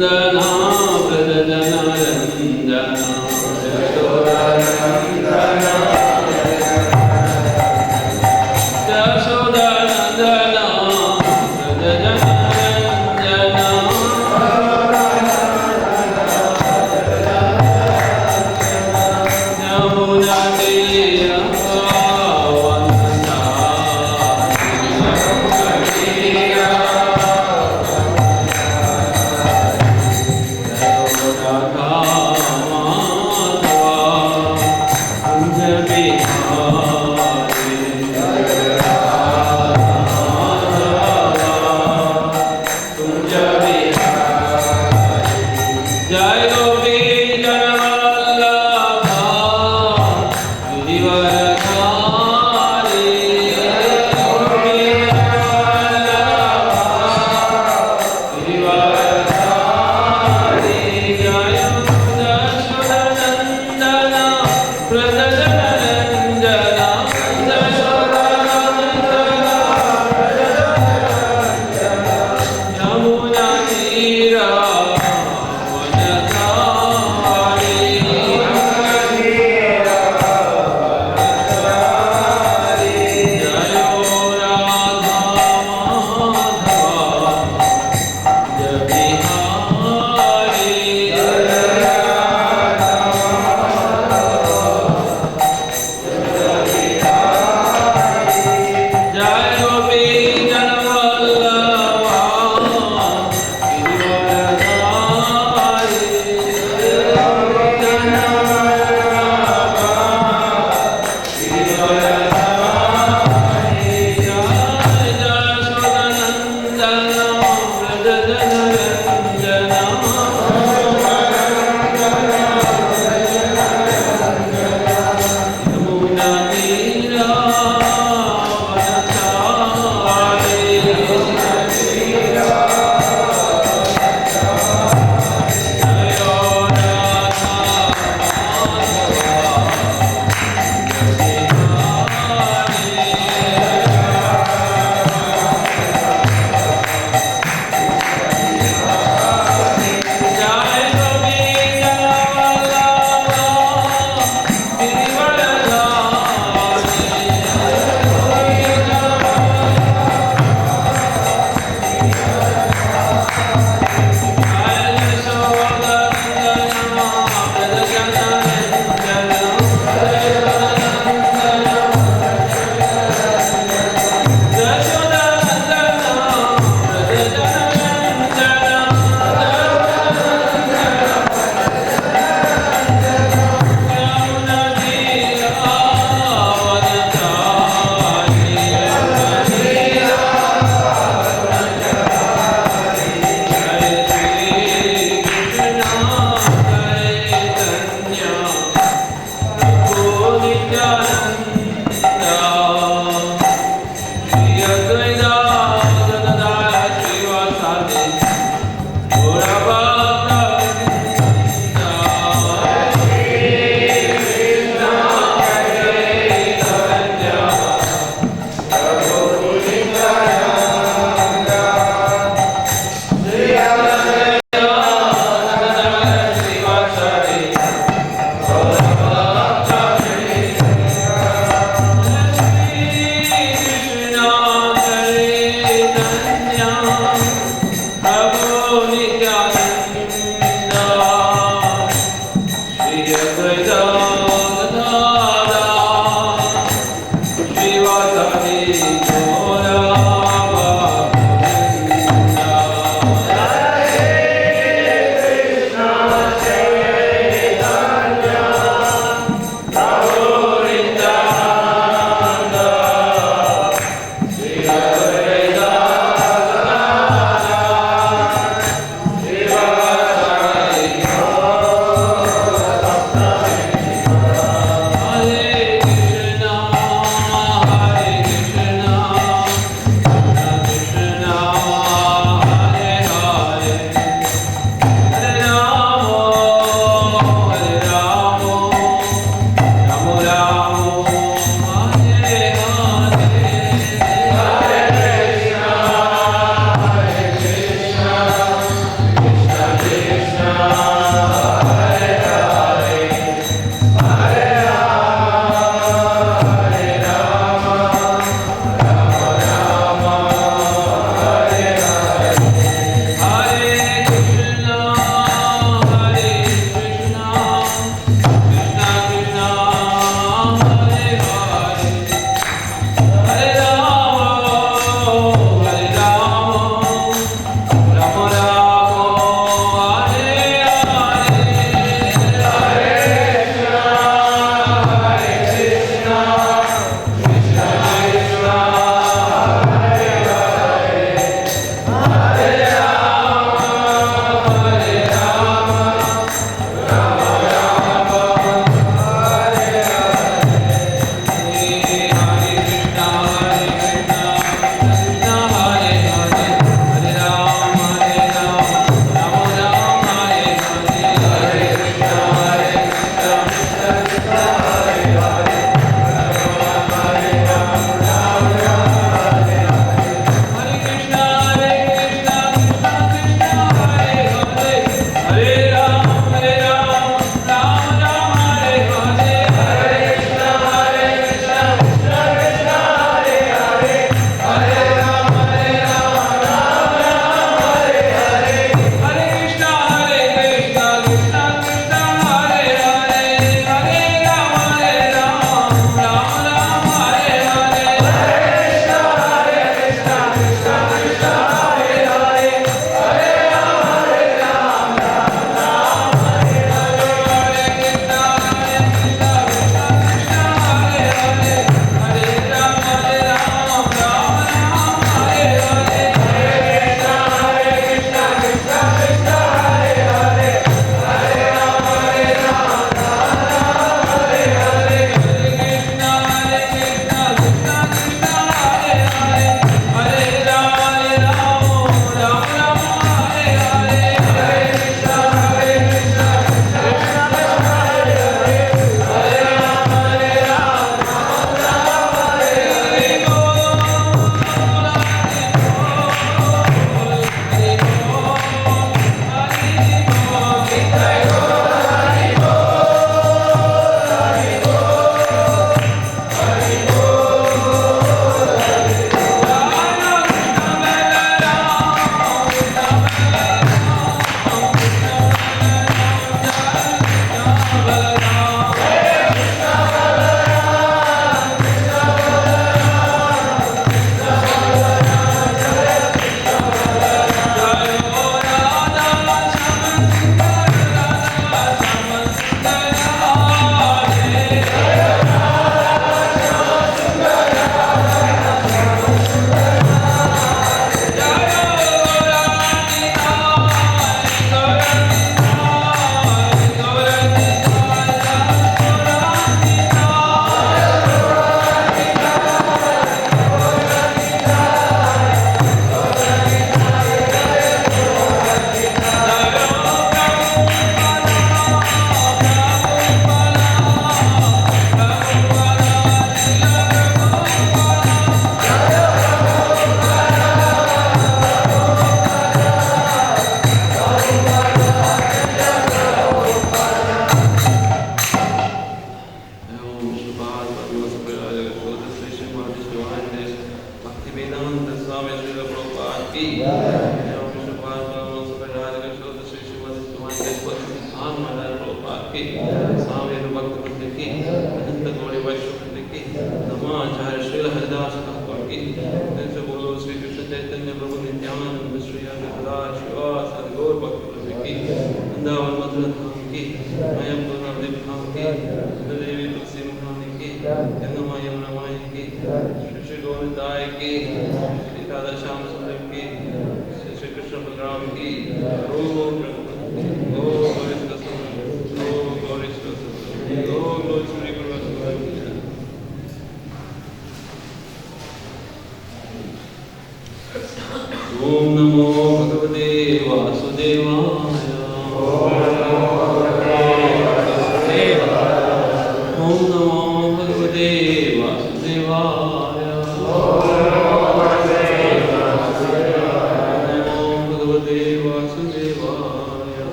Nandana Pradana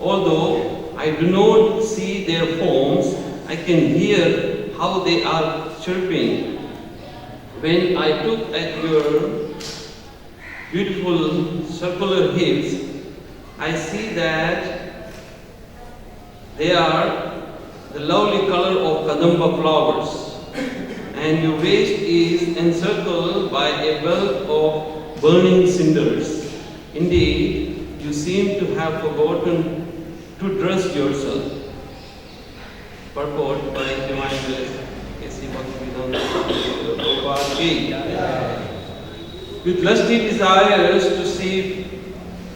Although I do not see their forms, I can hear how they are chirping. When I took at your beautiful circular hips, I see that they are the lovely color of kadamba flowers, and your waist is encircled by a belt of burning cinders. Indeed, you seem to have forgotten to dress yourself. Purport by Divine Bliss, with lusty desires to see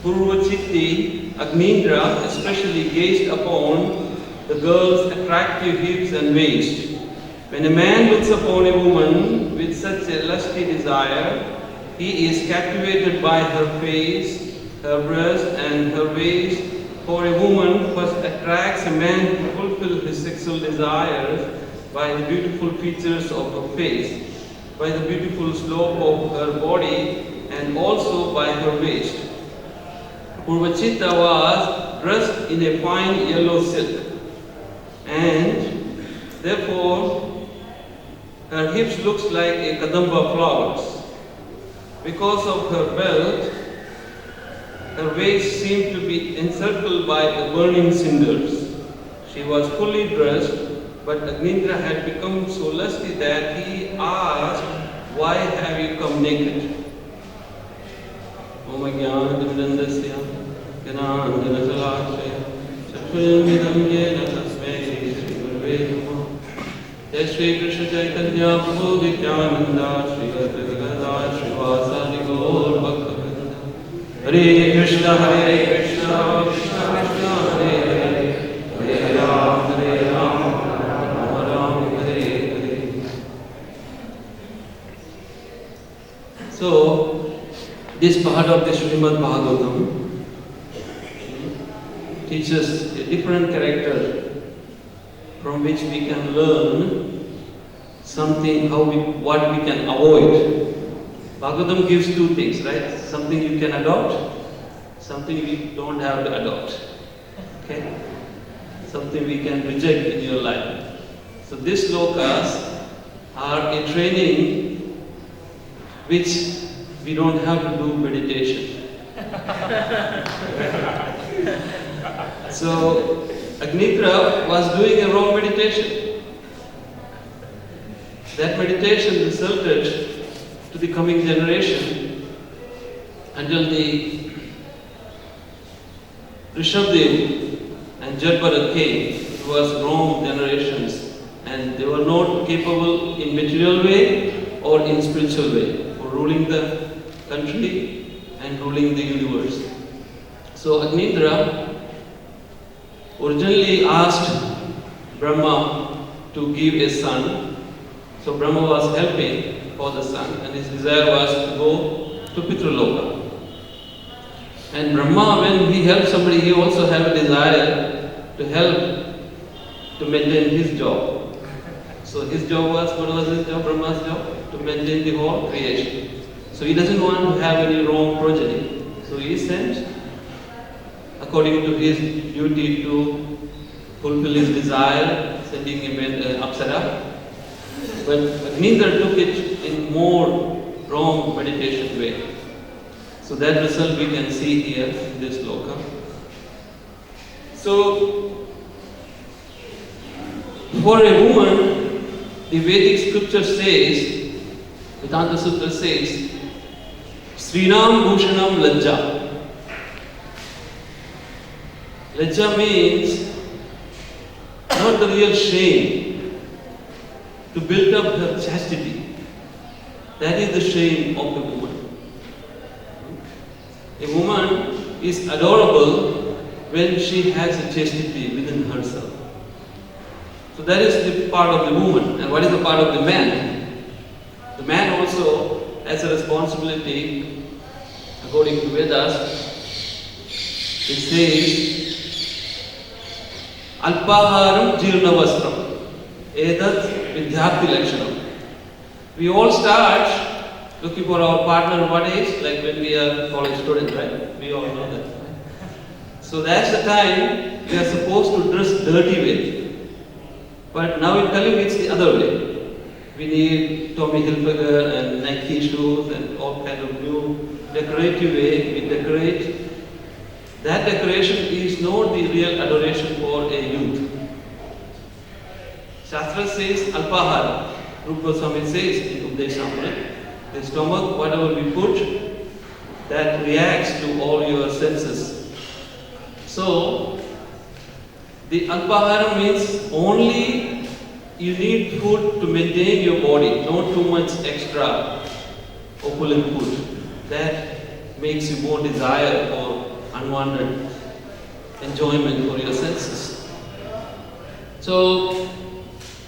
Purvachitti, Agnindra especially gazed upon the girl's attractive hips and waist. When a man looks upon a woman with such a lusty desire, he is captivated by her face, her breast and her waist. For a woman first attracts a man to fulfill his sexual desires by the beautiful features of her face, by the beautiful slope of her body, and also by her waist. Purvachitta was dressed in a fine yellow silk, and therefore her hips looks like a kadamba flowers. Because of her belt, her waist seemed to be encircled by the burning cinders. She was fully dressed, but Agnindra had become so lusty that he asked, "Why have you come naked?" Om Jnana Divrandasya Jnanandana Salakshaya Chaturvidam Yena Tasmai Shri Gurave Namaha. Jai Shri Krishna Chaitanya Prabhu Nityananda Shri Advaita Shri Vasari Gaur Bhakta Hare Krishna Krishna Krishna Hare Hare Hare Ram Hare Ram Ram Hare Hare. So, this part of the Srimad Bhagavatam teaches a different character from which we can learn something, what we can avoid. Bhagavatam gives two things, right? Something you can adopt, something we don't have to adopt. Okay? Something we can reject in your life. So these slokas are a training which we don't have to do meditation. So Agnitra was doing a wrong meditation. That meditation resulted to the coming generation until the Rishabdev and Jadbharat came. It was wrong generations, and they were not capable in material way or in spiritual way for ruling the country and ruling the universe. So Agnindra originally asked Brahma to give a son. So Brahma was helping for the son, and his desire was to go to Pitraloka. And Brahma, when he helped somebody, he also had a desire to help to maintain his job. So his job was, what was his job, Brahma's job? To maintain the whole creation. So he doesn't want to have any wrong progeny. So he sent, according to his duty to fulfill his desire, sending him an Apsara. But Agnindra took it in more wrong meditation way. So that result we can see here in this sloka. So, for a woman, the Vedic scripture says, Vedanta Sutra says, Srinam Bhushanam Lajja. Lajja means not the real shame, to build up her chastity. That is the shame of a woman. A woman is adorable when she has a chastity within herself. So that is the part of the woman. And what is the part of the man? The man also has a responsibility, according to Vedas. It says, Alpaharam Jirnavastram, Edat Vidyarthi Lakshanam. We all start looking for our partner what age? Like when we are college students, right? We all know that. So that's the time we are supposed to dress dirty way. But now in Kali it's the other way. we need Tommy Hilfiger and Nike shoes and all kind of new decorative way we decorate. That decoration is not the real adoration for a youth. Shastra says Alpahara. Rupa Goswami says in Updeshamrita, the stomach, whatever we put, that reacts to all your senses. So, the Alpahara means only you need food to maintain your body, not too much extra opulent food. That makes you more desire for unwanted enjoyment for your senses. So,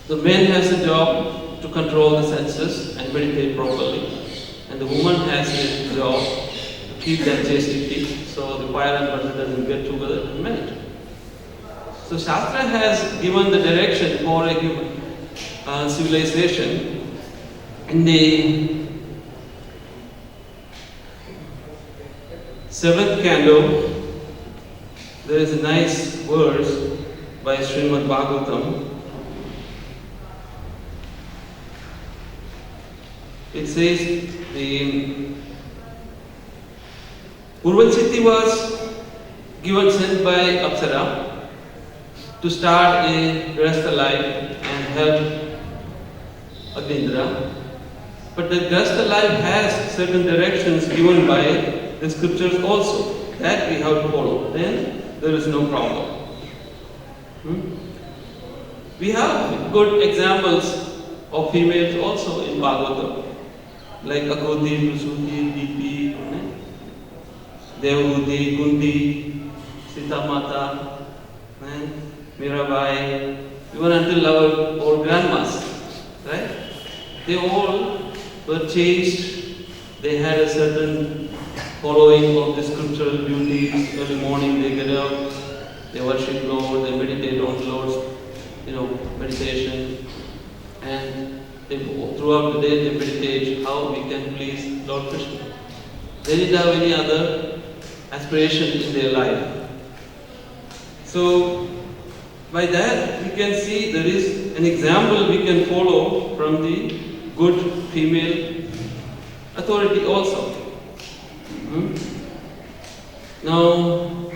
the man has a job to control the senses and meditate properly, and the woman has a job to keep that chastity so the fire and butter doesn't get together and melt. So Shastra has given the direction for a human civilization. In the 7th canto, there is a nice verse by Srimad Bhagavatam. It says the Purvachiti was sent by Apsara to start a Grihastha life and help Agnindra. But the Grihastha life has certain directions given by the scriptures also that we have to follow. Then there is no problem. We have good examples of females also in Bhagavatam, like Akoti, Prasuti, Deepi, Devhuti, Kunti, Sita Mata, Mirabai, even until our old grandmas, right? They all were chaste, they had a certain following of the scriptural duties. Early morning they get up, they worship Lord, they meditate on Lord's, meditation, and throughout the day they meditate how we can please Lord Krishna. They didn't have any other aspiration in their life. So by that we can see there is an example we can follow from the good female authority also. Now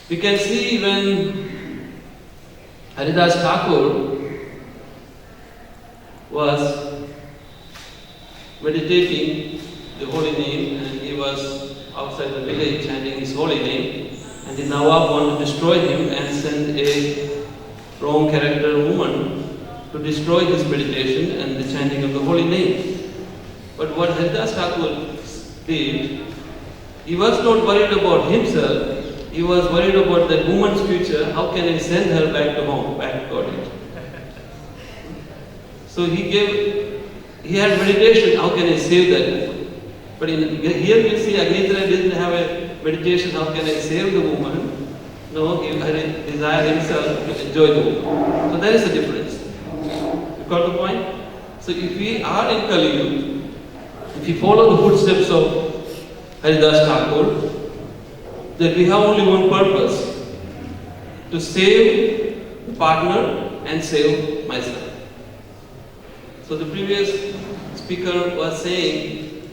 we can see when Haridas Thakur was meditating the holy name, and he was outside the village chanting his holy name, and the Nawab wanted to destroy him and sent a wrong character woman to destroy his meditation and the chanting of the holy name. But what Haridas Thakur did, he was not worried about himself, he was worried about that woman's future. How can I send her back to home, back to God? So he had meditation, how can I save that? But here we see Agnitra didn't have a meditation, how can I save the woman? No, he had a desire himself to enjoy the woman. So there is a difference. You got the point? So if we are in Kali Yuga, if we follow the footsteps of Haridas Thakur, then we have only one purpose, to save the partner and save myself. So the previous speaker was saying,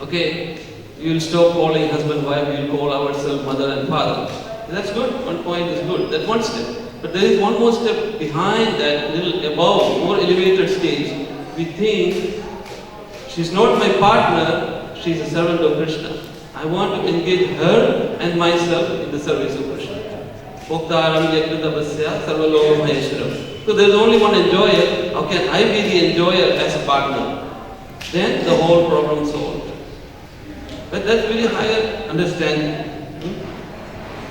okay, we will stop calling husband, wife, we will call ourselves mother and father. That's good, one point is good, that's one step. But there is one more step behind that, little above, more elevated stage. We think, she's not my partner, she's a servant of Krishna. I want to engage her and myself in the service of Krishna. So there is only one enjoyer. How can I be the enjoyer as a partner? Then the whole problem solved. But that's very higher understanding.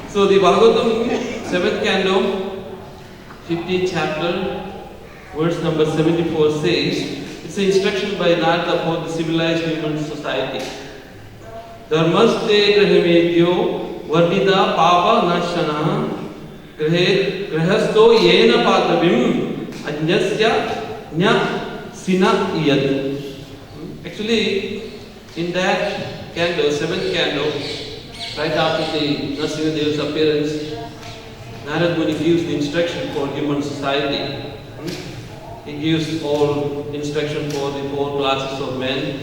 So the Bhagavatam 7th canto, 15th chapter, verse number 74 says, it's an instruction by Narada for the civilized human society. Dharmaste grahemedyo vardita papa nashana grahasto yena patavim ajnasya nya sina iyad. Actually, in that canto, 7th canto, right after the Narasimhadeva's appearance, Narad Muni gives the instruction for human society. He gives all instruction for the 4 classes of men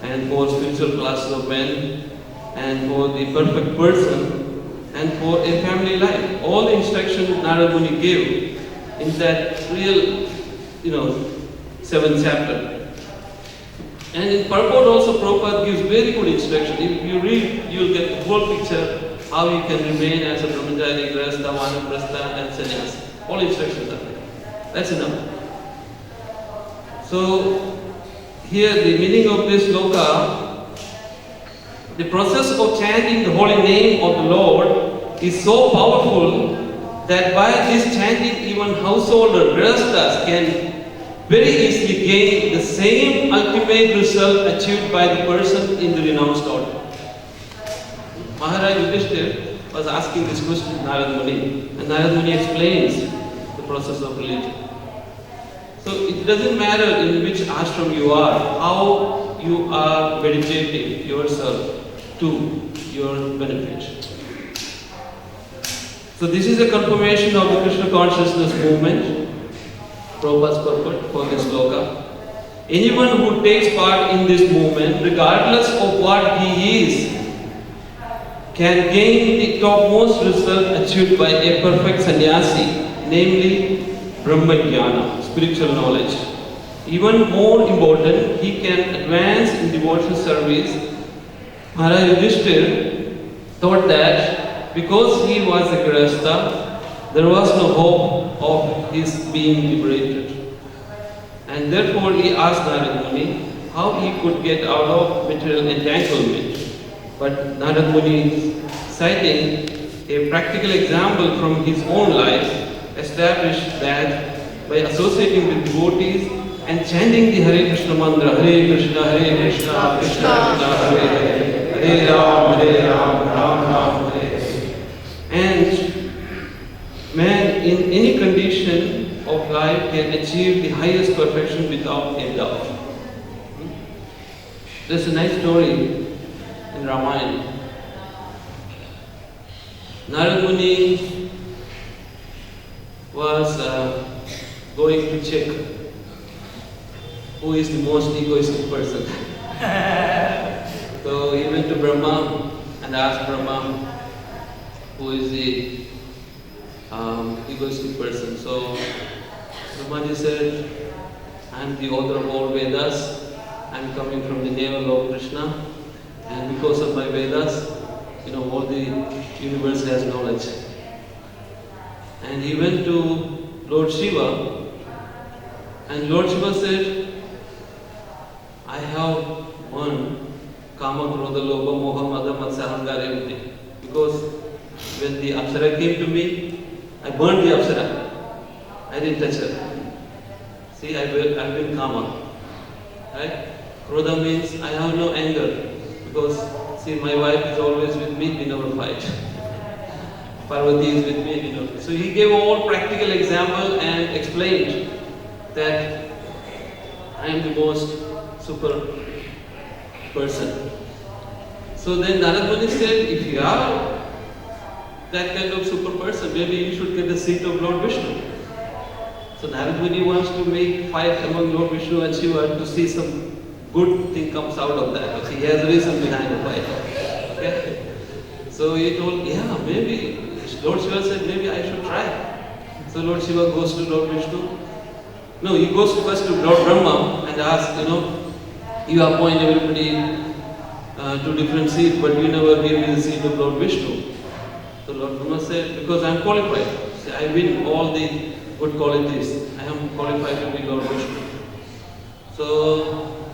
and 4 spiritual classes of men and for the perfect person and for a family life. All the instruction Narada Muni gave in that real, 7th chapter. And in purport also Prabhupada gives very good instruction. If you read, you will get the whole picture how you can remain as a brahmachari, grahastha, vanaprastha and sannyas. All instructions are there. That's enough. So here the meaning of this sloka, the process of chanting the holy name of the Lord is so powerful that by this chanting even householder, grahasthas can very easily gain the same ultimate result achieved by the person in the renounced order. Maharaj Yudhishthira was asking this question to Narada Muni, and Narada Muni explains the process of religion. So it doesn't matter in which ashram you are, how you are meditating yourself to your benefit. So this is a confirmation of the Krishna consciousness movement. Prabhupada's purport for this sloka. Anyone who takes part in this movement, regardless of what he is, can gain the topmost result achieved by a perfect sannyasi, namely Brahma Jnana, spiritual knowledge. Even more important, he can advance in devotional service. Maharaj Yudhishthira thought that because he was a grahastha, there was no hope of his being liberated. And therefore he asked Narada Muni how he could get out of material entanglement. But Narada Muni, citing a practical example from his own life, established that by associating with devotees and chanting the Hare Krishna mantra, Hare Krishna, Krishna Krishna, Hare Hare, Hare Ram, Ram Ram, Hare Hare. And man in any condition of life can achieve the highest perfection without a doubt. There's a nice story in Ramayana. Narada Muni was going to check who is the most egoistic person. So he went to Brahma and asked Brahma who is the egoistic person. So Brahmaji said, I am the author of all Vedas, I am coming from the navel of Krishna, and because of my Vedas, all the universe has knowledge. And he went to Lord Shiva, and Lord Shiva said, I have one Kama, Krodha, Lobha, Moha, Mada, Matsya, Ahankara, everything. Because when the Apsara came to me, I burned the Apsara. I didn't touch her. See, I've been Kama. Right? Krodha means I have no anger. Because, see, my wife is always with me, we never fight. Parvati is with me, we never fight. So he gave all practical example and explained that I am the most super person. So then Narada Muni said, if you are that kind of super person, maybe you should get the seat of Lord Vishnu. So Narada Muni wants to make fight among Lord Vishnu and Shiva to see some good thing comes out of that. Okay, he has a reason behind the fight. Okay? So he told, yeah, maybe. Lord Shiva said, maybe I should try. So Lord Shiva goes to Lord Vishnu. No, he goes first to Lord Brahma and asks, you appoint everybody to different seats, but you never give me the seat of Lord Vishnu. So Lord Brahma said, because I am qualified. See, I win all the good qualities. I am qualified to be Lord Vishnu. So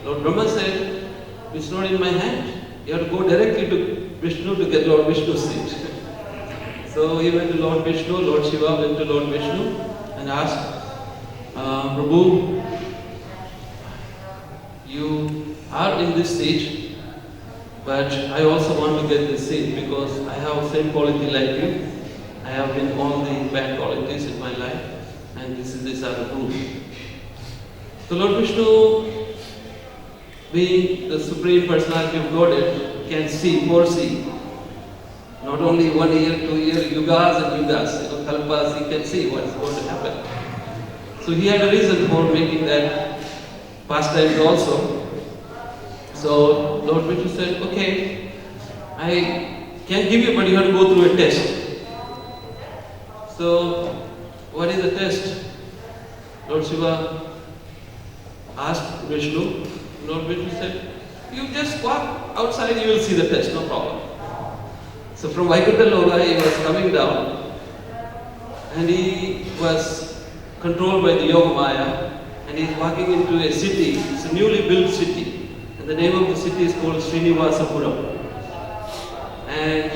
Lord Brahma said, it's not in my hand. You have to go directly to Vishnu to get Lord Vishnu's seat. So he went to Lord Vishnu, Lord Shiva went to Lord Vishnu and asked, Prabhu, you are in this seat, but I also want to get this seat because I have same quality like you. I have been all the bad qualities in my life, and these are the proof. So Lord Vishnu, being the Supreme Personality of Godhead, can foresee. Not only 1 year, 2 years, yugas and yugas, kalpas, he can see what's going to happen. So he had a reason for making that pastimes also. So Lord Vishnu said, okay, I can give you, but you have to go through a test. So, what is the test? Lord Shiva asked Vishnu. Lord Vishnu said, you just walk outside, you will see the test, no problem. So from Vaikuntha Loka, he was coming down and he was controlled by the Yoga Maya and he is walking into a city. It's a newly built city. And the name of the city is called Srinivasapuram. And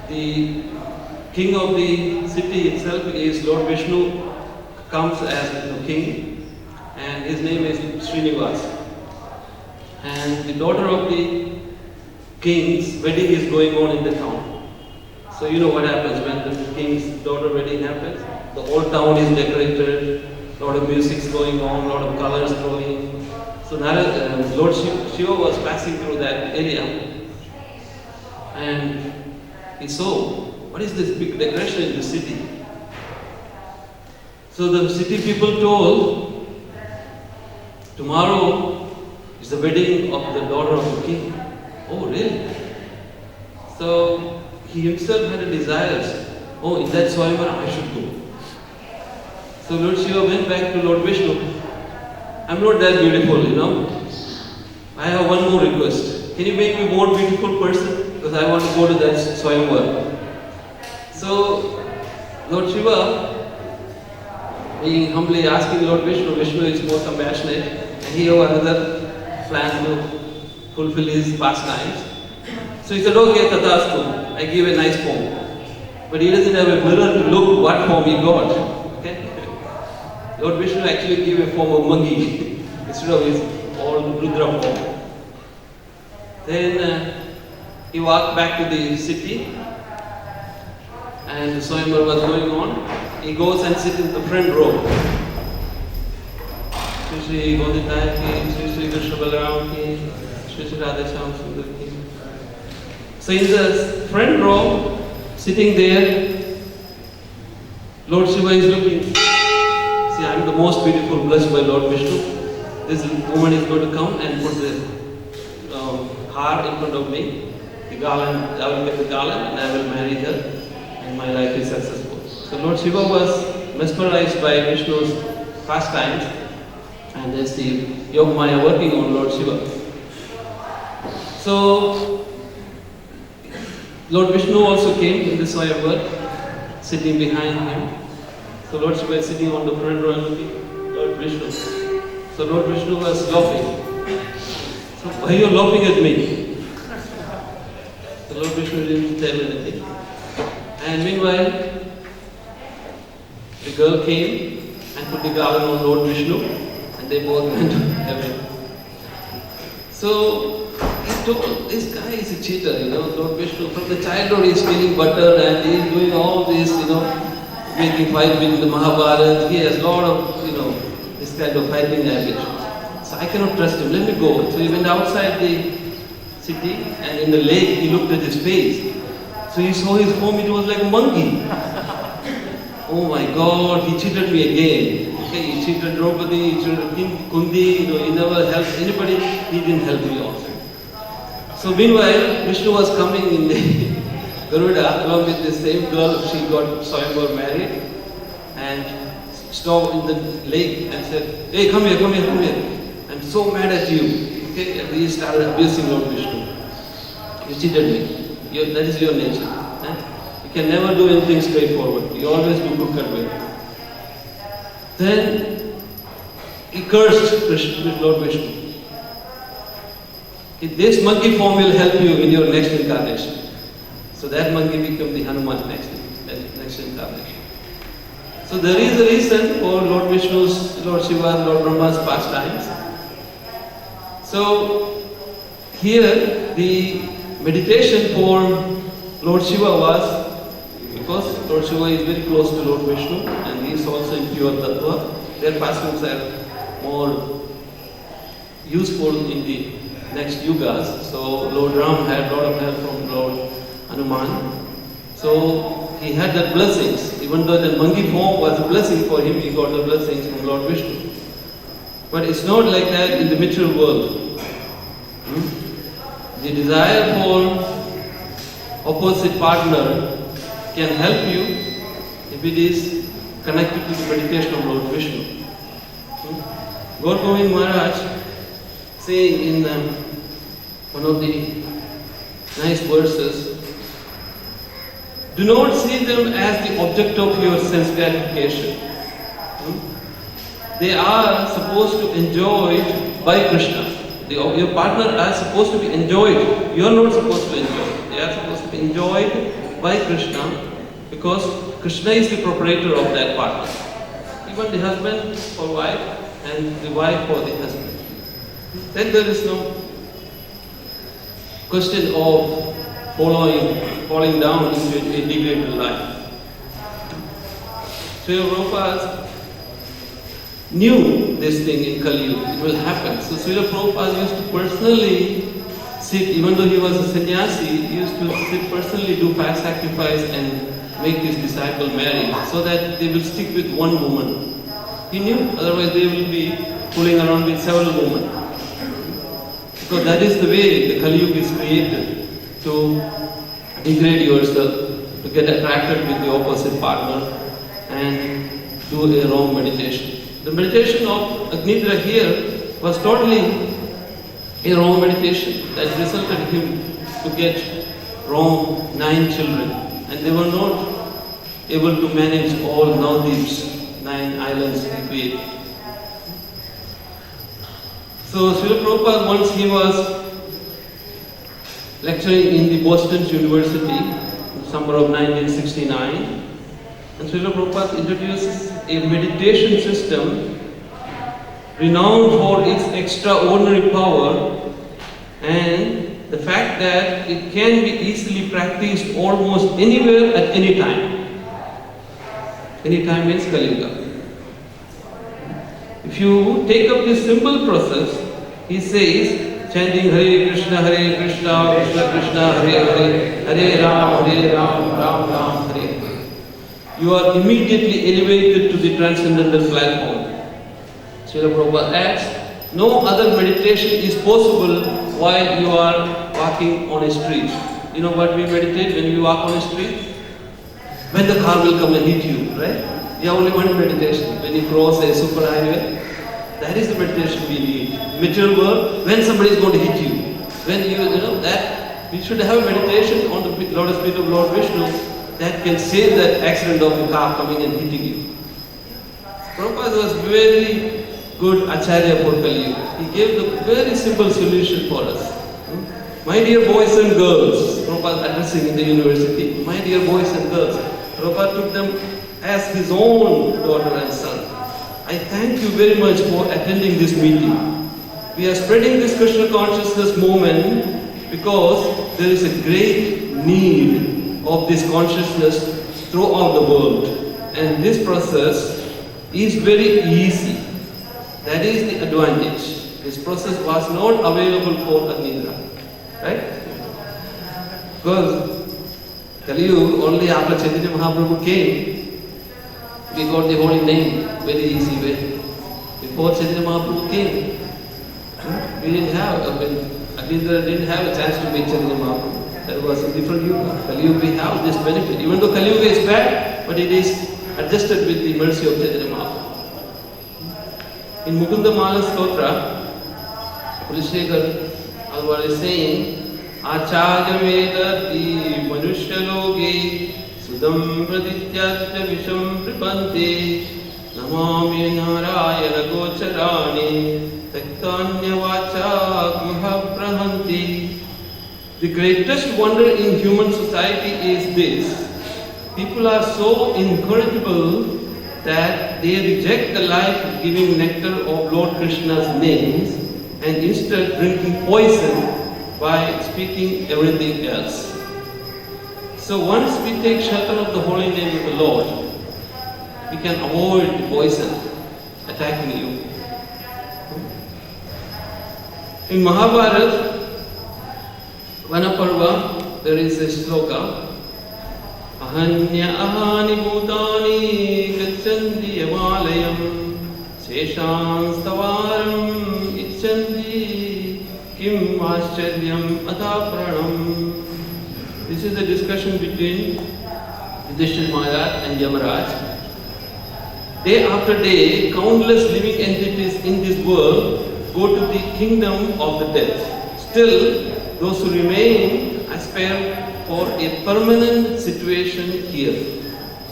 the king of the city itself is Lord Vishnu, comes as the king, and his name is Srinivas. And the daughter of the king's wedding is going on in the town. So you know what happens when the king's daughter wedding happens? The whole town is decorated, a lot of music is going on, a lot of colors flowing. So Lord Shiva was passing through that area and he saw, what is this big decoration in the city? So the city people told, tomorrow is the wedding of the daughter of the king. Oh, really? So he himself had a desire. Oh, in that Swayamvara I should go. So Lord Shiva went back to Lord Vishnu. I'm not that beautiful, you know. I have one more request. Can you make me a more beautiful person? Because I want to go to that Swayamvara. So Lord Shiva, being humbly asking Lord Vishnu, Vishnu is more compassionate and he had another plan to fulfill his pastimes. So he said, okay, Tatastu, I give a nice form. But he doesn't have a mirror to look what form he got. Okay? Lord Vishnu actually gave a form of monkey instead of his old Rudra form. Then he walked back to the city and the Swayamvara was going on. He goes and sits in the front row. Shri Shri Goditaya ki, Shri Shri Krishna Balaram ki, Shri Shri Radha Shyam Sundar ki. So in the front row, sitting there, Lord Shiva is looking. See, I am the most beautiful, blessed by Lord Vishnu. This woman is going to come and put the heart in front of me. The garland, I will get the garland and I will marry her. And my life is successful. So Lord Shiva was mesmerized by Vishnu's pastimes and there's the Yoga Maya working on Lord Shiva. So Lord Vishnu also came in the Swayamvara, sitting behind him. So Lord Shiva is sitting on the front row and looking Lord Vishnu. So Lord Vishnu was laughing. So why are you laughing at me? So Lord Vishnu didn't tell anything. And meanwhile, the girl came and put the garland on Lord Vishnu and they both went to heaven. So he told, this guy is a cheater, you know, Lord Vishnu. From the childhood he is stealing butter and he is doing all this, you know, making fight with the Mahabharata. He has a lot of, you know, this kind of fighting habit. So I cannot trust him, let me go. So he went outside the city and in the lake he looked at his face. So he saw his form, it was like a monkey. Oh my God, he cheated me again. Okay, he cheated Draupadi, he cheated King Kundi, you know, he never helped anybody, he didn't help me also. So meanwhile, Vishnu was coming in the Garuda along with the same girl, she got Swayamvara married and stopped in the lake and said, hey, come here, come here, come here. I'm so mad at you. Okay, and he started abusing Lord Vishnu. You cheated me. That is your nature. You can never do anything straightforward. You always do crooked way. Then he cursed Lord Vishnu. This monkey form will help you in your next incarnation. So that monkey became the Hanuman next incarnation. So there is a reason for Lord Vishnu's, Lord Shiva's, Lord Brahma's pastimes. So here the meditation for Lord Shiva was, because Lord Shiva is very close to Lord Vishnu and he is also in pure Tattva, their pastimes are more useful in the next yugas. So Lord Ram had a lot of help from Lord Hanuman. So he he had the blessings. Even though the monkey form was a blessing for him, he got the blessings from Lord Vishnu. But it's not like that in the material world. The desire for opposite partner can help you if it is connected to the meditation of Lord Vishnu. Gaur Govind Maharaj saying in one of the nice verses, do not see them as the object of your sense gratification. They are supposed to enjoy it by Krishna. Your partner are supposed to be enjoyed. You are not supposed to enjoy. They are supposed to be enjoyed by Krishna because Krishna is the proprietor of that partner. Even the husband for wife and the wife for the husband. Then there is no question of falling down into a degraded life. Srila Prabhupada knew this thing in Kali Yuga, it will happen. So Srila Prabhupada used to personally sit, even though he was a sannyasi, he used to sit personally, do fire sacrifice and make his disciple marry so that they will stick with one woman. He knew, otherwise they will be fooling around with several women. Because that is the way the Kali Yuga is created, to degrade yourself, to get attracted with the opposite partner and do a wrong meditation. The meditation of Agnidra here was totally a wrong meditation that resulted him to get wrong 9 children, and they were not able to manage all Navadvips, 9 islands he created. So Srila Prabhupada, once he was lecturing in the Boston University in the summer of 1969, and Srila Prabhupada introduces a meditation system renowned for its extraordinary power and the fact that it can be easily practiced almost anywhere at any time. Any time means Kali Yuga. If you take up this simple process, he says, chanting Hare Krishna, Krishna Krishna, Hare Hare, Hare Ram, Ram Ram, Hare Hare. You are immediately elevated to the transcendental platform. Srila Prabhupada adds, no other meditation is possible while you are walking on a street. You know what we meditate when we walk on a street? When the car will come and hit you, right? You have only one meditation. When you cross a super highway, that is the meditation we need. Material world, when somebody is going to hit you. When you know that, we should have a meditation on the lotus feet of Lord Vishnu that can save that accident of a car coming and hitting you. Prabhupada was very good Acharya for Kali Yuga. He gave the very simple solution for us. My dear boys and girls, Prabhupada addressing in the university, my dear boys and girls, Prabhupada took them as his own daughter and son. I thank you very much for attending this meeting. We are spreading this Krishna consciousness movement because there is a great need of this consciousness throughout the world. And this process is very easy. That is the advantage. This process was not available for Agnidra. Right? Because Kali Yuga, only after Chaitanya Mahaprabhu came, we got the holy name, very easy way. Before Chaitanya Mahaprabhu came, we didn't have, Agnidra didn't have a chance to meet Chaitanya Mahaprabhu. That was a different Yuga. Kali Yuga, we have this benefit. Even though Kali Yuga is bad, but it is adjusted with the mercy of Chaitanya Mahaprabhu. In Mukunda Mala Stotra, Pulishekar Alvar is saying, Acharya Vedati Manushya Loge Sudam Pradityatya Visham Pripante Namami Narayana Gocharani Tektanya Vacha Guha Prahanti. The greatest wonder in human society is this. People are so incorrigible that they reject the life-giving nectar of Lord Krishna's names and instead drinking poison by speaking everything else. So once we take shelter of the holy name of the Lord, we can avoid the poison attacking you. In Mahabharata, Vanaparva, there is a sloka, ahanya ahani bhutani gachanti yamalayam seshan stavaram icchanti kim ascharyam adapranam. This is the discussion between Yudhishthira Maharaj and Yamaraj. Day after day, countless living entities in this world go to the kingdom of the dead. Still, those who remain aspire for a permanent situation here.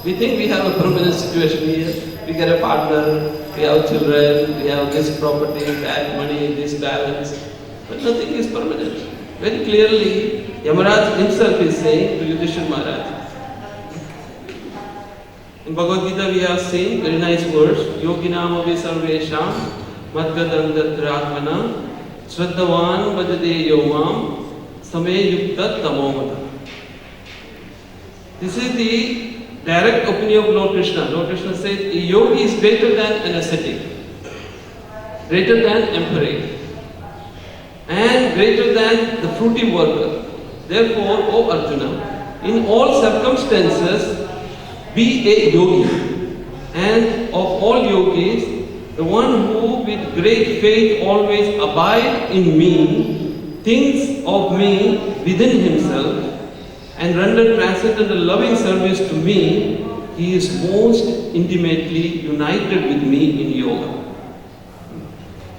We think we have a permanent situation here. We get a partner, we have children, we have this property, that money, this balance. But nothing is permanent. Very clearly, Yamaraj himself is saying to Yudhishthira Maharaj. In Bhagavad Gita we have seen very nice words. Yoginam avi sarvesham madgadandratmana Shradavan vajade yomam same yukta tamomata. This is the direct opinion of Lord Krishna. Lord Krishna says, a yogi is greater than an ascetic, greater than emperor, and greater than the fruity worker. Therefore, O Arjuna, in all circumstances, be a yogi. And of all yogis, the one who with great faith always abide in me, thinks of me within himself, and render transcendental loving service to me, he is most intimately united with me in yoga.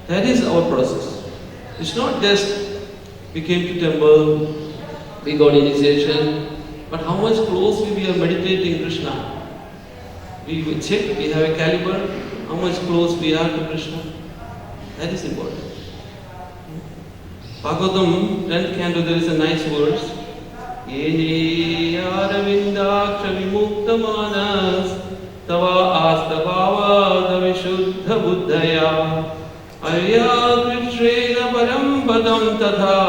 That is our process. It's not just we came to temple, we got initiation, but how much closely we are meditating Krishna. We check, we have a caliber, how much close we are to Krishna. That is important. Bhagavatam, 10th canto, there is a nice verse. Yene aravindaksha vimukta manas tava astabhava davishuddha buddhaya arya krishrena param padam tatha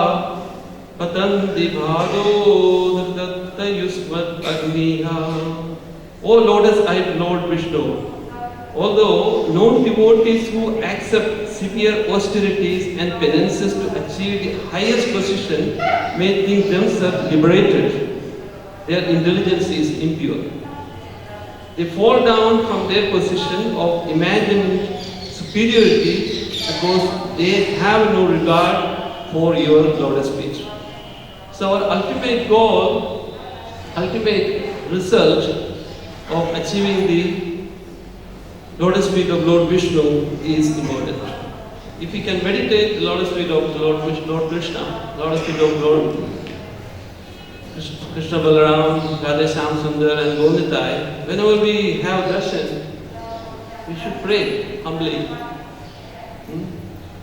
patanti bhado datta yusmat agniha. O lotus-eyed Lord Vishnu, although known devotees who accept severe austerities and penances to achieve the highest position may think themselves liberated, their intelligence is impure. They fall down from their position of imagined superiority because they have no regard for your lotus feet. So our ultimate goal, ultimate result of achieving the lotus feet of Lord Vishnu is important. If we can meditate the lotus feet of Lord Krishna, lotus feet of Lord Krishna Balaram, Radha Shyam Sundar and Golnitai, whenever we have darshan, we should pray humbly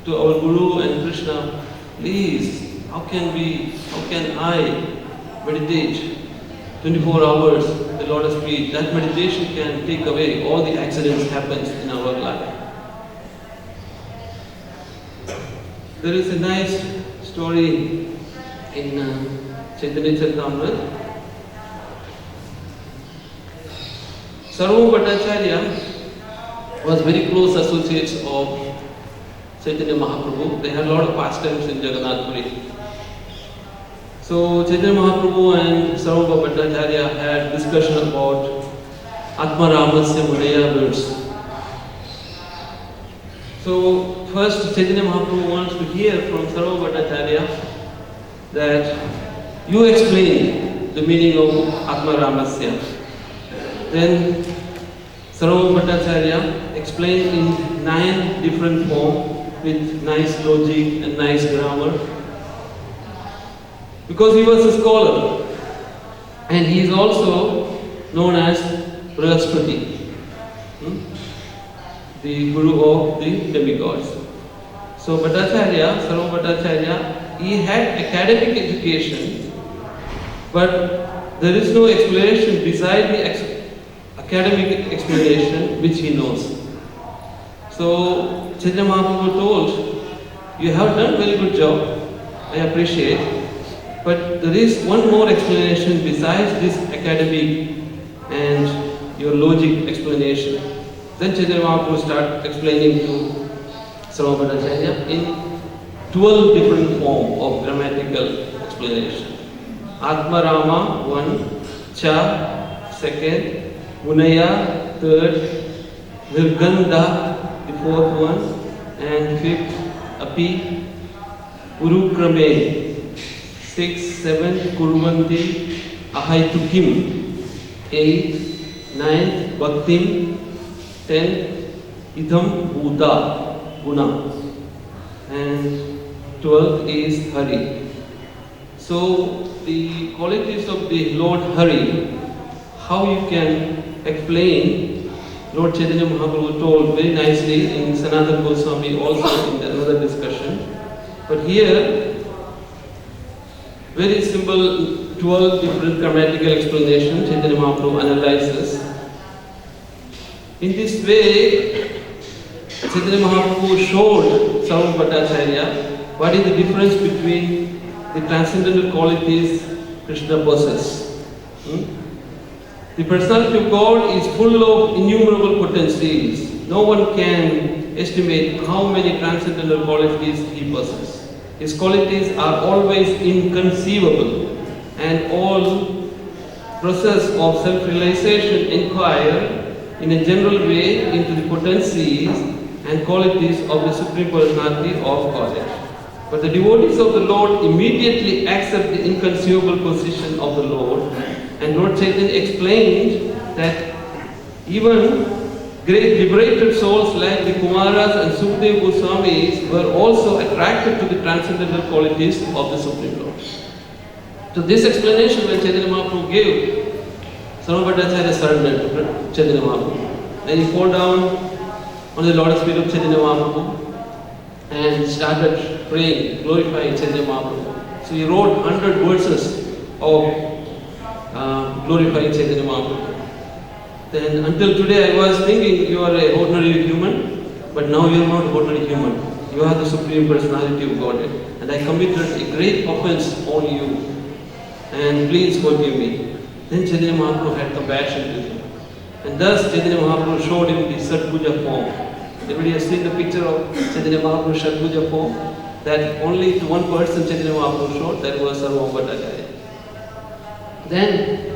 to our Guru and Krishna, please, how can I meditate 24 hours the lotus feet? That meditation can take away all the accidents happens in our life. There is a nice story in Chaitanya Charitamrita. Sarva Bhattacharya was very close associates of Chaitanya Mahaprabhu. They had a lot of pastimes in Jagannath Puri. So Chaitanya Mahaprabhu and Sarva Bhattacharya had discussion about Atma Ramasya Mudaya verse. So first Chaitanya Mahaprabhu wants to hear from Sarva Bhattacharya that you explain the meaning of Atma Ramasya. Then Sarva Bhattacharya explained in 9 different forms with nice logic and nice grammar. Because he was a scholar, and he is also known as Brihaspati, the guru of the demigods. So Bhattacharya, Sarva Bhattacharya, he had academic education, but there is no explanation beside the academic explanation which he knows. So Chaitanya Mahaprabhu told, you have done very good job, I appreciate, but there is one more explanation besides this academic and your logic explanation. Then Chaitanya Mahaprabhu started explaining to Sarva Bhattacharya in 12 different forms of grammatical explanation. Atma Rama 1, Cha, second, Munaya, third, Nirganda, the fourth one, and fifth, Api, Urukrame, 6, 7, Kurvanti, Ahaitukim, 8, 9, Bhaktim, 10, Idham Buddha, Guna, and 12 is Hari. So the qualities of the Lord Hari, how you can explain, Lord Chaitanya Mahaprabhu told very nicely in Sanatana Goswami also in another discussion. But here, very simple 12 different grammatical explanations Chaitanya Mahaprabhu analyzes. In this way, Chaitanya Mahaprabhu showed Sarva Bhattacharya what is the difference between the transcendental qualities Krishna possesses. The personality of God is full of innumerable potencies. No one can estimate how many transcendental qualities he possesses. His qualities are always inconceivable, and all process of self-realization inquire in a general way into the potencies and qualities of the Supreme Personality of Godhead. But the devotees of the Lord immediately accept the inconceivable position of the Lord, and Lord Chaitanya explained that even great liberated souls like the Kumaras and Sukadeva Goswamis were also attracted to the transcendental qualities of the Supreme Lord. So this explanation when Chaitanya Mahaprabhu gave, Sarva Bhattacharya surrendered to Chaitanya Mahaprabhu. Then he fell down on the Lotus feet of Chaitanya Mahaprabhu and started praying, glorifying Chaitanya Mahaprabhu. So he wrote 100 verses of glorifying Chaitanya Mahaprabhu. Then until today I was thinking you are an ordinary human, but now you are not ordinary human. You are the Supreme Personality of Godhead. And I committed a great offense on you. And please forgive me. Then Chaitanya Mahaprabhu had compassion with him. And thus Chaitanya Mahaprabhu showed him the Satpuja form. Everybody has seen the picture of Chaitanya Mahaprabhu Satpuja form? That only to one person Chaitanya Mahaprabhu showed, that was Sarva Bhattacharya. Then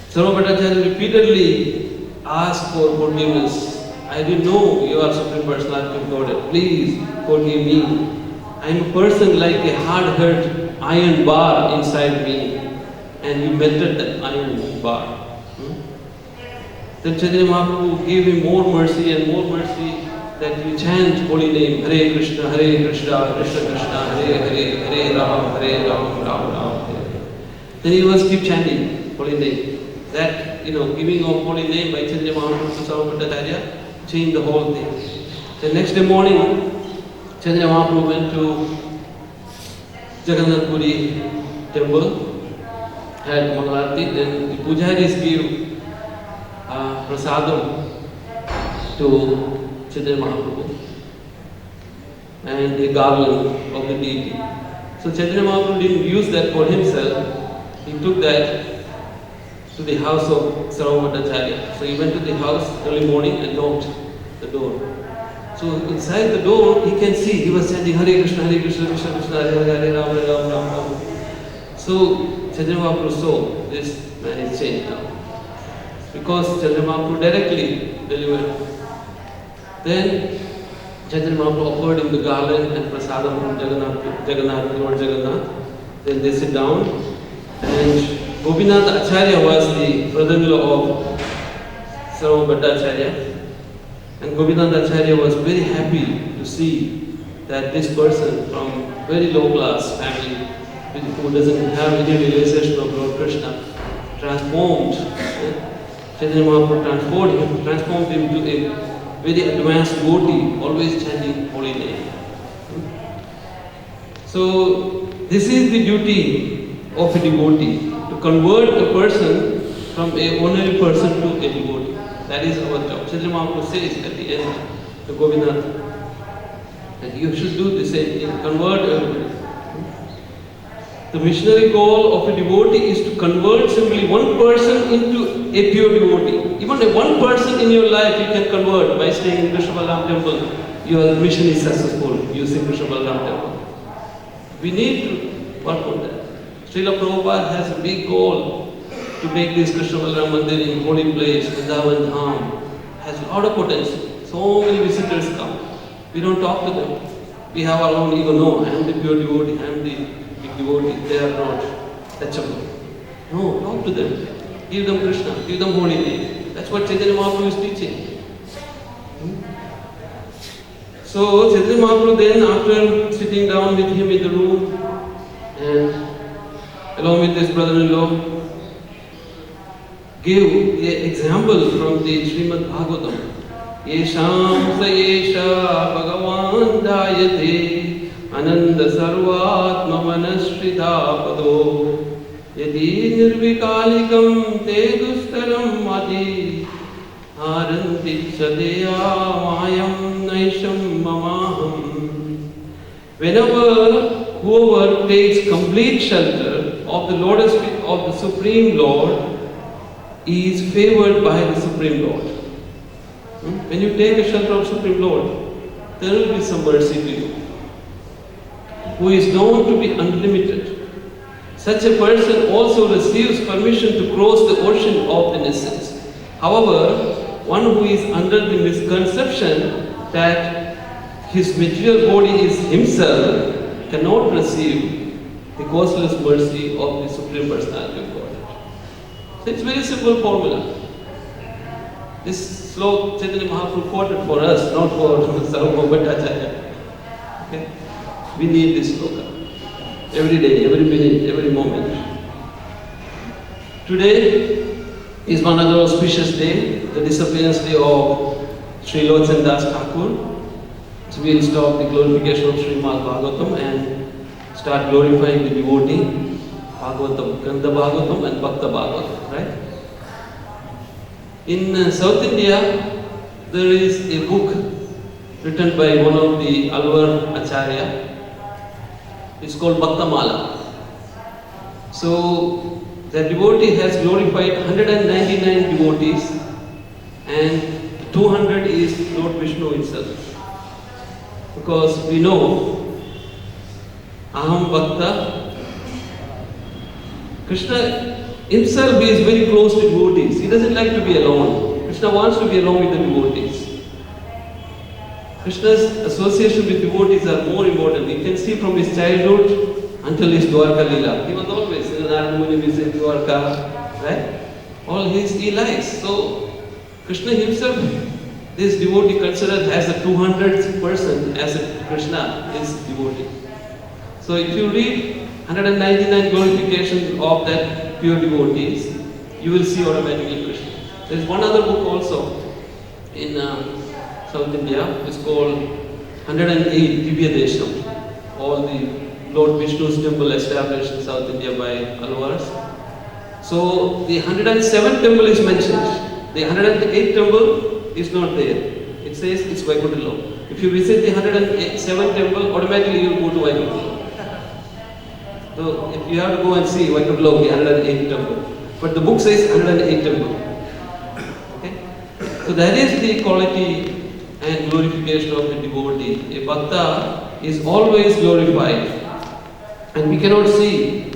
Sarva Bhattacharya repeatedly asked for forgiveness. I didn't know you are Supreme Personality of Godhead. Please forgive me. I am a person like a hard-hurt iron bar inside me, and you melted that iron bar. Then Chaitanya Mahaprabhu gave him more mercy and more mercy, that you chant holy name, Hare Krishna, Krishna Krishna, Hare Hare, Hare Ram, Ram Ram, Hare. Then he was keep chanting holy name. That, giving of holy name by Chaitanya Mahaprabhu to Sarva Bhattacharya changed the whole thing. The next day morning, Chaitanya Mahaprabhu went to Jagannath Puri temple, had Mangalarti, then the pujaris gave prasadam to Chaitanya Mahaprabhu and a garland of the deity. So Chaitanya Mahaprabhu didn't use that for himself. He took that to the house of Sarva Bhattacharya. So he went to the house early morning and knocked the door. So inside the door he can see, he was chanting Hare Krishna, Krishna Krishna, Hare Hare, Ram Ram. So Chaitanya Mahaprabhu saw this man is changed now. Because Chaitanya Mahaprabhu directly delivered. Then Chaitanya Mahaprabhu offered him the garland and prasadam from Lord Jagannath. Then they sit down, and Gopinath Acharya was the brother-in-law of Sarva Bhattacharya. And Gopinath Acharya was very happy to see that this person from very low class family, who doesn't have any realization of Lord Krishna, transformed Chaitanya Mahaprabhu transformed him to a very advanced devotee, always chanting holy name. So this is the duty of a devotee, to convert a person from a ordinary person to a devotee. That is our job. Chaitanya Mahaprabhu says at the end to Govinath that you should do the same thing, convert everybody. The missionary goal of a devotee is to convert simply one person into a pure devotee. Even one person in your life you can convert by staying in Krishna Balaram temple. Your mission is successful using Krishna Balaram temple. We need to work on that. Srila Prabhupada has a big goal to make this Krishna Balaram Mandir in holy place, Vrindavan Dham, has a lot of potential. So many visitors come. We don't talk to them. We have our own ego. No, I am the pure devotee, I am the big devotee. They are not touchable. No, talk to them. Give them Krishna, give them holy name. That's what Chaitanya Mahaprabhu is teaching. So Chaitanya Mahaprabhu then, after sitting down with him in the room, and along with his brother-in-law, gave an example from the Srimad Bhagavatam. Yesham sa yesha bhagavan dayate ananda sarvatma manashrita pado yadi nirvikalikam te dustaram adi haranti sadeya mayam naisham mamaham. Whenever whoever takes complete shelter of the lotus feet of the Supreme Lord is favored by the Supreme Lord. When you take a shelter of Supreme Lord, there will be some mercy to you, who is known to be unlimited. Such a person also receives permission to cross the ocean of innocence. However, one who is under the misconception that his material body is himself cannot receive the causeless mercy of the Supreme Personality of Godhead. So it's a very simple formula. This slok Chaitanya Mahaprabhu quoted for us, not for Sarvabhauma Bhattacharya. Okay? We need this sloka every day, every minute, every moment. Today is one other auspicious day, the disappearance day of Sri Lochan Das Thakur. So we'll stop the glorification of Srimad Bhagavatam and start glorifying the devotee, Bhagavatam, Gandha Bhagavatam and Bhakta Bhagavatam, right? In South India, there is a book written by one of the Alvar Acharya. It's called Bhakta Mala. So, the devotee has glorified 199 devotees and 200 is Lord Vishnu himself. Because we know, Aham Bhakta, Krishna himself is very close to devotees. He doesn't like to be alone. Krishna wants to be alone with the devotees. Krishna's association with devotees are more important. We can see from his childhood until his Dwarka Leela. He was always in Narada Muni visit Dwarka, right? All he likes. So Krishna himself, this devotee considered as the 200th person as a Krishna is devotee. So if you read 199 glorifications of that pure devotees, you will see automatically Krishna. There is one other book also in South India. It's called 108 Divya Desham. All the Lord Vishnu's temple established in South India by Alvars. So the 107 temple is mentioned. The 108 temple is not there. It says it's Vaikuntha. If you visit the 107 temple, automatically you will go to Vaikuntha. So if you have to go and see Vaikuntha, the 108 temple. But the book says 108 temple. Okay? So that is the quality and glorification of the devotee. A bhakta is always glorified. And we cannot see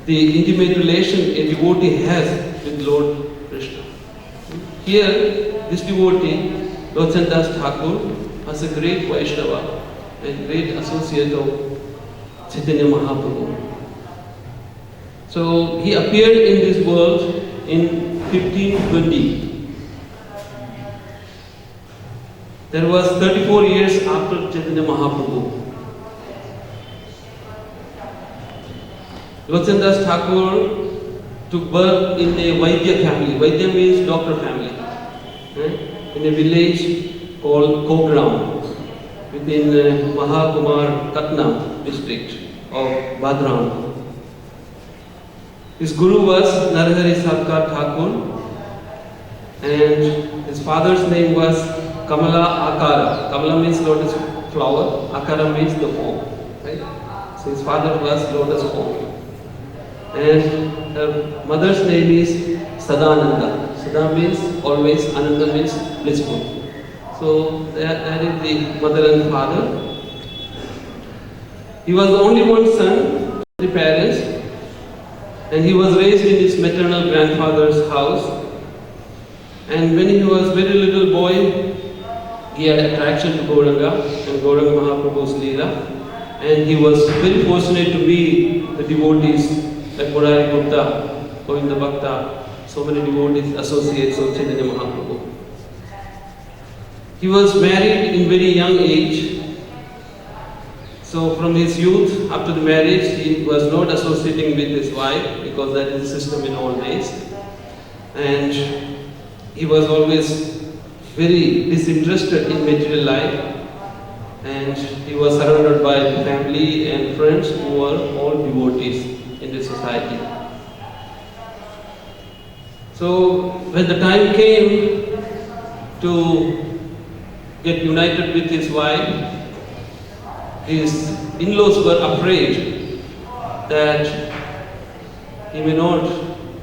the intimate relation a devotee has with Lord Krishna. Here, this devotee, Lochan Das Thakur, was a great Vaishnava and great associate of Chaitanya Mahaprabhu. So he appeared in this world in 1520. There was 34 years after Chaitanya Mahaprabhu. Lochan Das Thakur took birth in a Vaidya family. Vaidya means doctor family. In a village called Kogram within Mahakumar Katna district of Badram. His guru was Narahari Sarkar Thakur and his father's name was Kamala Akara. Kamala means lotus flower, Akara means the form. Right? So his father was lotus form. And her mother's name is Sadananda. Sada means always, Ananda means blissful. So that is the mother and father. He was the only one son of the parents. And he was raised in his maternal grandfather's house. And when he was very little boy, he had attraction to Gauranga and Gauranga Mahaprabhu's Leela. And he was very fortunate to meet the devotees like Murari Gupta, Govinda Bhakta, so many devotees, associates of Chaitanya Mahaprabhu. He was married in very young age. So from his youth up to the marriage, he was not associating with his wife because that is the system in old days. And he was always very disinterested in material life. And he was surrounded by family and friends who were all devotees in the society. So when the time came to get united with his wife, his in-laws were afraid that he may not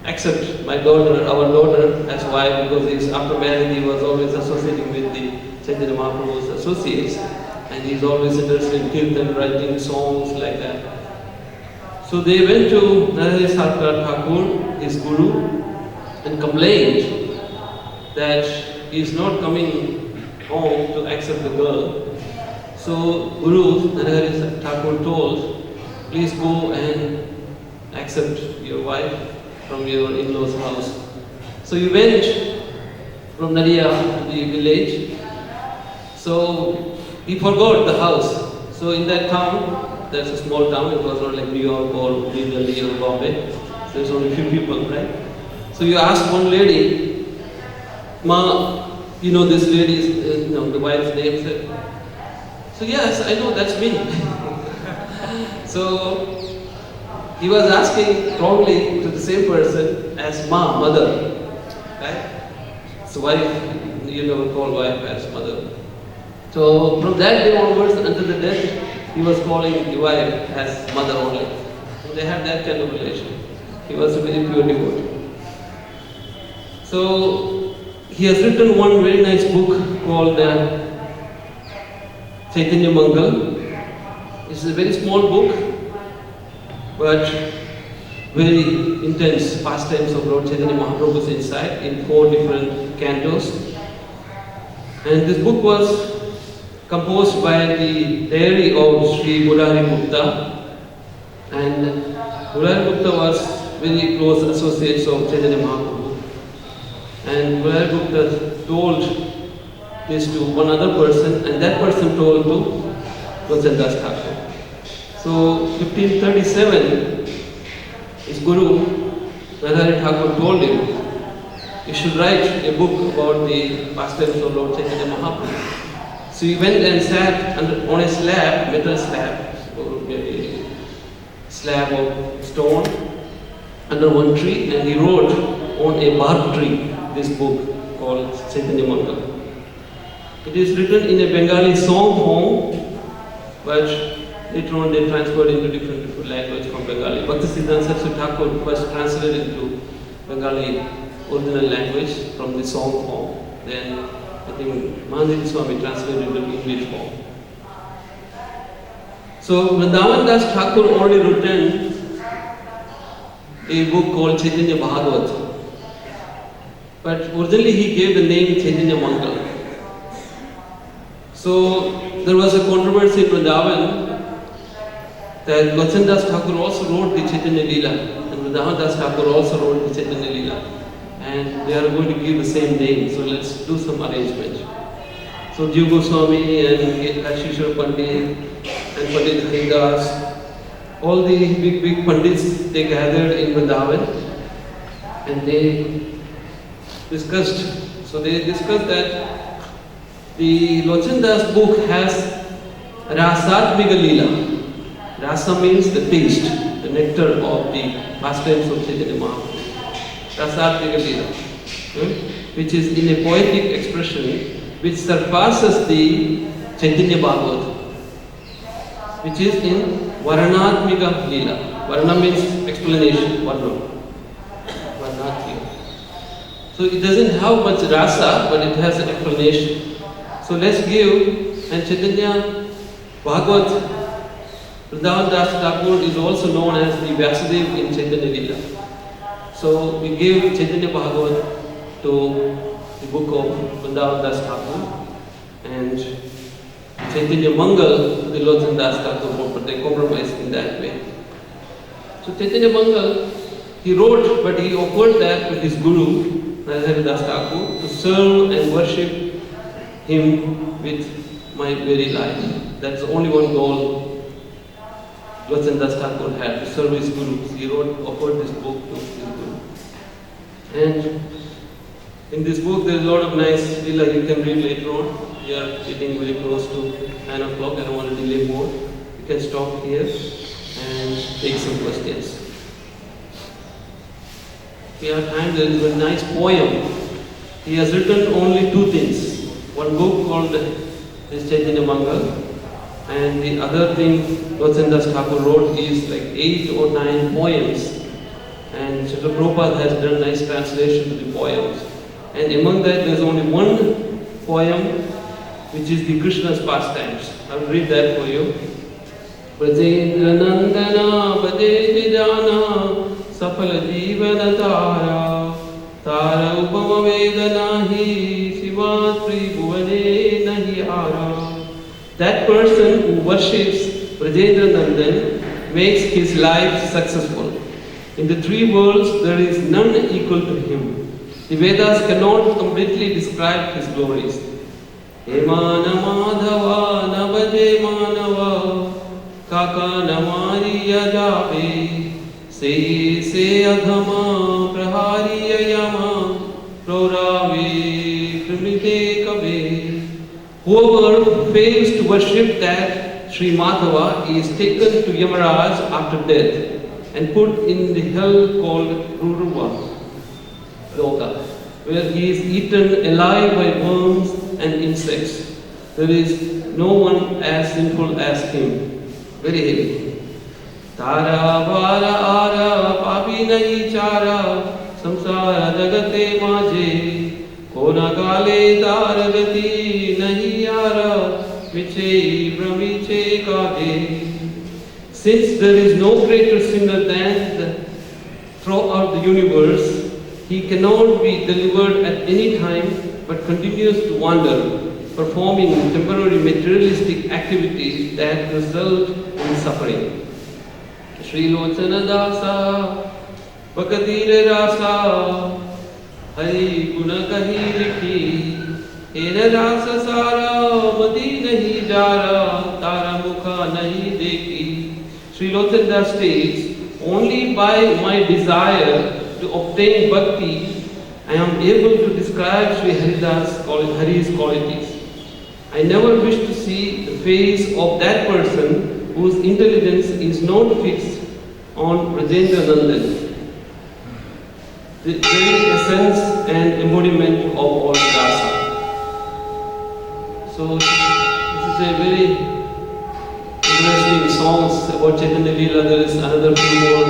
accept my daughter, our daughter, as wife, because after marriage he was always associating with the Chaitanya Mahaprabhu's associates, and he's always interested in kirtan, writing songs like that. So they went to Srestha Thakur, his guru, and complained that he is not coming home to accept the girl. So Guru Srestha Thakur told, please go and accept your wife from your in-laws' house. So he went from Nadia to the village. So he forgot the house. So in that town, there's a small town, it was not like New York or New Delhi or Bombay. So there's only a few people, right? So you ask one lady, Ma, you know this lady's, the wife's name? Said, so yes, I know, that's me. So he was asking wrongly to the same person as Ma, mother, right? So wife, you never call wife as mother. So from that day onwards until the death, he was calling the wife as mother only. So they had that kind of relation. He was a very pure devotee. So he has written one very nice book called Chaitanya Mangal. It's a very small book, but very intense pastimes of Lord Chaitanya Mahaprabhu's inside in 4 different cantos. And this book was composed by the diary of Sri Murari Gupta. And Murari Gupta was very close associates of Chaitanya Mahaprabhu. And Murari Gupta told this to one other person, and that person told to Lochandas Thakur. So 1537, his guru, Radharani Thakur, told him, you should write a book about the pastimes of Lord Chaitanya Mahaprabhu. So he went and sat on a slab, metal slab, or maybe slab of stone, under one tree, and he wrote on a bark tree this book called Chaitanya Mangal. It is written in a Bengali song form, but later on they transferred into different language from Bengali. Bhaktisiddhanta Saraswati Thakur first translated into Bengali original language from the song form. Then I think Mahanidhi Swami translated into English form. So Vrindavan Das Thakur already written a book called Chaitanya Bhagavat. But originally he gave the name Chaitanya Mangal. So there was a controversy in Vrindavan that Lochandas Thakur also wrote the Chaitanya Leela, and Vrindavan Das Thakur also wrote the Chaitanya Leela. And they are going to give the same name, so let's do some arrangement. So Jiva Goswami and Ashishwar Pandit and Pandit Haridas, all the big Pandits, they gathered in Vrindavan and they discussed. So they discussed that the Lochandas book has Rasatmika Leela. Rasa means the taste, the nectar of the pastimes of Chaitanya Mahaprabhu. Rasatmika Leela, which is in a poetic expression which surpasses the Chaitanya Bhagavat, which is in Varnatmika Leela. Varna means explanation, Varna. Varnatmika. So it doesn't have much rasa, but it has an explanation. So let's give, and Chaitanya Bhagavat Vrindavan Das Thakur is also known as the Vyasadeva in Chaitanya Lila. So we gave Chaitanya Bhagavat to the book of Vrindavan Das Thakur and Chaitanya Mangal to the Lochan Das Thakur, but they compromised in that way. So Chaitanya Mangal, he wrote, but he offered that to his guru, Narahari Das Thakur, to serve and worship him with my very life. That's the only one goal Lochan Das Thakur had, to serve his guru. He offered this book to his guru. And in this book there is a lot of nice lila you can read later on. We are getting very close to 9 o'clock. I don't want to delay more. You can stop here and take some questions. If you have time, there is a nice poem. He has written only 2 things. One book called this Chaitanya Mangal, and the other thing Lochan Das Thakur wrote is like 8 or 9 poems. And Srestha Prabhu has done nice translation to the poems. And among that there is only one poem which is the Krishna's pastimes. I will read that for you. Brajendra Nandana Bhaje Vijana Safala Jivana Tara Tara Upama Vedanahi Shivatri Bhuvane Nahi Ara. That person who worships Brajendra Nandan makes his life successful. In the 3 worlds there is none equal to him. The Vedas cannot completely describe his glories. Emana Madhava Nabade Manava Kaka Namariya Jabe Se Adhama Prahariya Yama Prorave Krimite Kave. Whoever fails to worship that Sri Madhava is taken to Yamaraj after death and put in the hell called Ruruva Loka, where he is eaten alive by worms and insects. There is no one as sinful as him. Very heavy. Tara vara ara papi nahi chara samsara jagate maje kona kale taragati nahi ara viche brahmiche kage. Since there is no greater sinner than throughout the universe, he cannot be delivered at any time but continues to wander, performing temporary materialistic activities that result in suffering. Shri Lochana Dasa Bhakatire Rasa Hari Guna Kahi Likhi Ena Rasa Sara Madi Nahi Jara Tara Mukha Nahi Dekhi. Sri Lochana Das states, only by my desire to obtain bhakti, I am able to describe Sri Hari's qualities. I never wish to see the face of that person whose intelligence is not fixed on Brajendra Nandan, the very essence and embodiment of all rasa. So this is a very interesting songs about Chaitanya Lila. There is another few more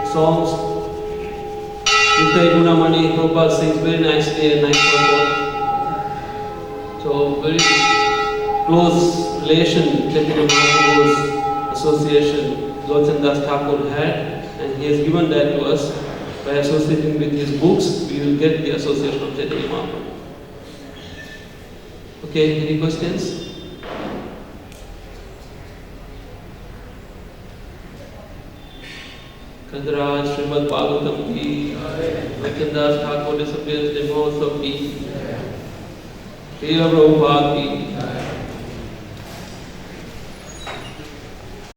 songs. Nitai Gunamani Prabhupada sings very nicely and nice purport. So very close relation Chaitanya Mahaprabhu's association Lochan Das Thakur had, and he has given that to us. By associating with his books, we will get the association of Chaitanya Mahaprabhu. Okay, any questions? Kandaraj Srimad Bhagavatam ki, Lochan Das Thakur Disappearance Day Mahotsav ki, Srila Prabhupada ki.